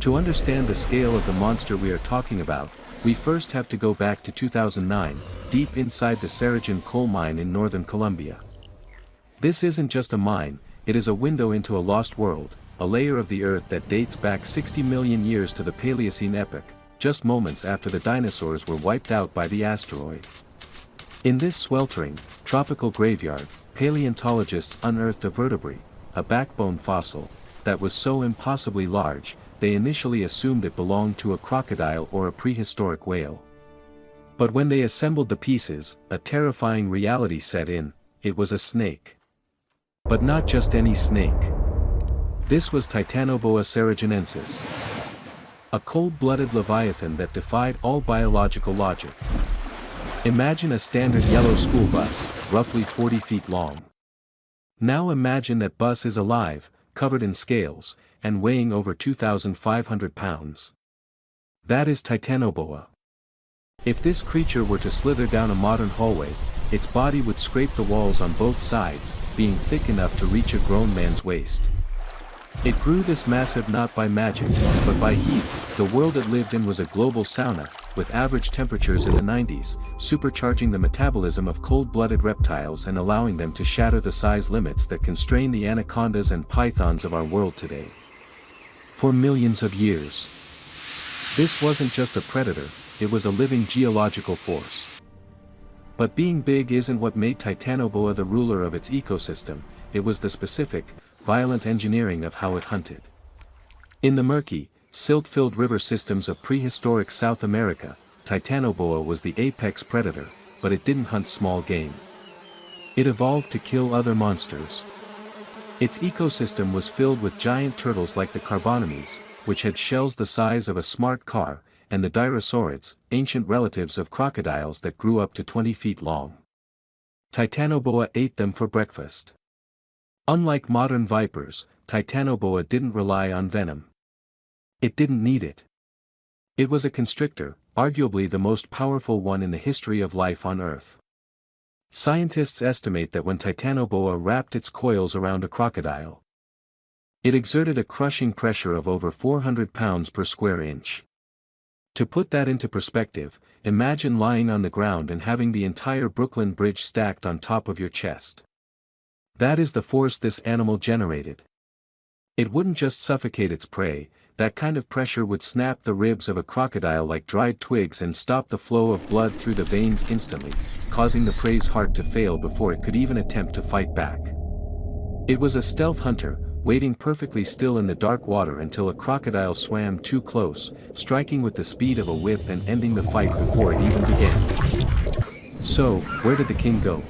To understand the scale of the monster we are talking about, we first have to go back to 2009, deep inside the Cerrejón coal mine in northern Colombia. This isn't just a mine, it is a window into a lost world, a layer of the earth that dates back 60 million years to the Paleocene epoch, just moments after the dinosaurs were wiped out by the asteroid. In this sweltering, tropical graveyard, paleontologists unearthed a vertebrae, a backbone fossil, that was so impossibly large, they initially assumed it belonged to a crocodile or a prehistoric whale. But when they assembled the pieces, a terrifying reality set in: it was a snake. But not just any snake. This was Titanoboa cerrejonensis. A cold-blooded leviathan that defied all biological logic. Imagine a standard yellow school bus, roughly 40 feet long. Now imagine that bus is alive, covered in scales, and weighing over 2,500 pounds. That is Titanoboa. If this creature were to slither down a modern hallway, its body would scrape the walls on both sides, being thick enough to reach a grown man's waist. It grew this massive not by magic, but by heat. The world it lived in was a global sauna, with average temperatures in the 90s, supercharging the metabolism of cold-blooded reptiles and allowing them to shatter the size limits that constrain the anacondas and pythons of our world today. For millions of years. This wasn't just a predator, it was a living geological force. But being big isn't what made Titanoboa the ruler of its ecosystem, it was the specific, violent engineering of how it hunted. In the murky, silt-filled river systems of prehistoric South America, Titanoboa was the apex predator, but it didn't hunt small game. It evolved to kill other monsters. Its ecosystem was filled with giant turtles like the carbonomes, which had shells the size of a smart car, and the dinosaurs, ancient relatives of crocodiles that grew up to 20 feet long. Titanoboa ate them for breakfast. Unlike modern vipers, Titanoboa didn't rely on venom. It didn't need it. It was a constrictor, arguably the most powerful one in the history of life on Earth. Scientists estimate that when Titanoboa wrapped its coils around a crocodile, it exerted a crushing pressure of over 400 pounds per square inch. To put that into perspective, imagine lying on the ground and having the entire Brooklyn Bridge stacked on top of your chest. That is the force this animal generated. It wouldn't just suffocate its prey, that kind of pressure would snap the ribs of a crocodile like dried twigs and stop the flow of blood through the veins instantly, causing the prey's heart to fail before it could even attempt to fight back. It was a stealth hunter, waiting perfectly still in the dark water until a crocodile swam too close, striking with the speed of a whip and ending the fight before it even began. So, where did the king go?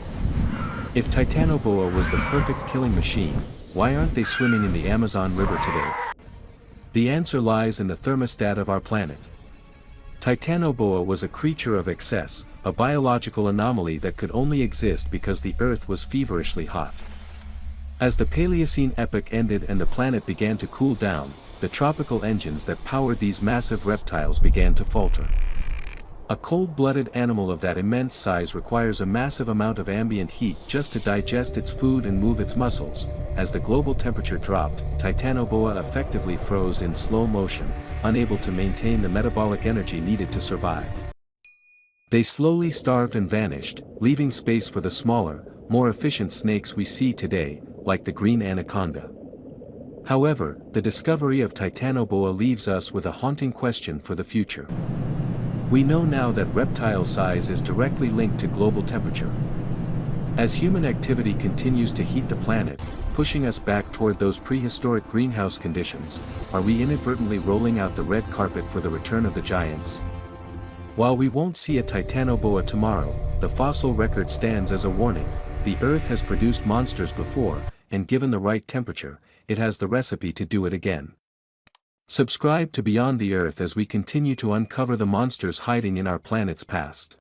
If Titanoboa was the perfect killing machine, why aren't they swimming in the Amazon River today? The answer lies in the thermostat of our planet. Titanoboa was a creature of excess, a biological anomaly that could only exist because the Earth was feverishly hot. As the Paleocene epoch ended and the planet began to cool down, the tropical engines that powered these massive reptiles began to falter. A cold-blooded animal of that immense size requires a massive amount of ambient heat just to digest its food and move its muscles. As the global temperature dropped, Titanoboa effectively froze in slow motion, unable to maintain the metabolic energy needed to survive. They slowly starved and vanished, leaving space for the smaller, more efficient snakes we see today, like the green anaconda. However, the discovery of Titanoboa leaves us with a haunting question for the future. We know now that reptile size is directly linked to global temperature. As human activity continues to heat the planet, pushing us back toward those prehistoric greenhouse conditions, are we inadvertently rolling out the red carpet for the return of the giants? While we won't see a Titanoboa tomorrow, the fossil record stands as a warning. The Earth has produced monsters before, and given the right temperature, it has the recipe to do it again. Subscribe to Beyond the Earth as we continue to uncover the monsters hiding in our planet's past.